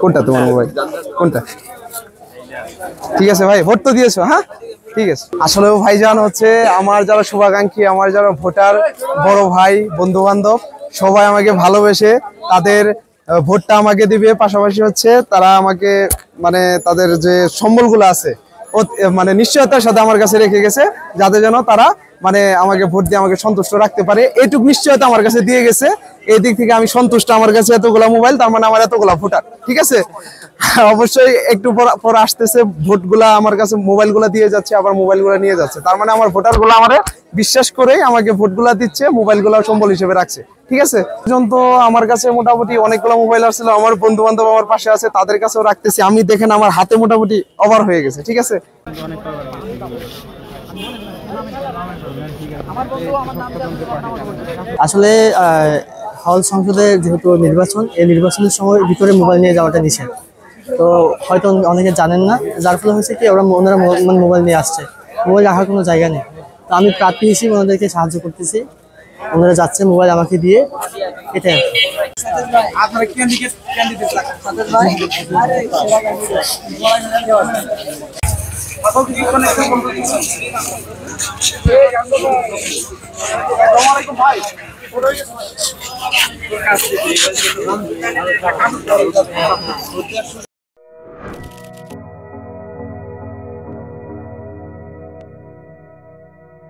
কোনটা তোমার মোবাইল? কোনটা? ঠিক আছে ভাই, ভোট তো দিয়েছো? হ্যাঁ, ঠিক আছে। আসলেও ভাইজান হচ্ছে আমার যারা শুভাকাঙ্ক্ষী, আমার যারা ভোটার, বড় ভাই, বন্ধু বান্ধব, সবাই আমাকে ভালোবেসে তাদের ভোটটা আমাকে দিবে। পাশাপাশি হচ্ছে তারা আমাকে মানে তাদের যে সম্বলগুলো আছে মানে নিশ্চয়তার সাথে আমার কাছে রেখে গেছে, যাতে যেন তারা মানে আমাকে ভোট দিয়ে আমাকে সন্তুষ্ট রাখতে পারে। এইটুকু নিশ্চয়তা আমার কাছে দিয়ে গেছে। এই দিক থেকে আমি সন্তুষ্ট। আমার কাছে এতগুলা মোবাইল, তার মানে আমার এতগুলা ভোটার। ঠিক আছে, অবশ্যই একটু পর আসতেছে ভোটগুলা আমার কাছে, মোবাইলগুলা দিয়ে যাচ্ছে, আবার মোবাইলগুলা নিয়ে যাচ্ছে। তার মানে আমার ভোটারগুলো আমারে বিশ্বাস করেই আমাকে ভোটগুলা দিচ্ছে, মোবাইলগুলা সম্বল হিসেবে রাখছে। ঠিক আছে, পর্যন্ত আমার কাছে মোটামুটি অনেকগুলো মোবাইল আসছিল। আমার বন্ধু বান্ধব আমার পাশে আছে, তাদের কাছেও রাখতেছি। আমি দেখেন আমার হাতে মোটামুটি ওভার হয়ে গেছে। ঠিক আছে, আসলে হল সংসদে যেহেতু নির্বাচন, এই নির্বাচনের সময় ভিতরে মোবাইল নিয়ে যাওয়াটা নিষেধ। তো হয়তো অনেকে জানেন না, যার ফলে হচ্ছে কি ওনারা মানে মোবাইল নিয়ে আসছে, মোবাইল রাখার কোনো জায়গা নেই। তো আমি প্রার্থী হিসেবে ওনাদেরকে সাহায্য করতেছি, ওনারা যাচ্ছে মোবাইল আমাকে দিয়ে, এটাই আর কি।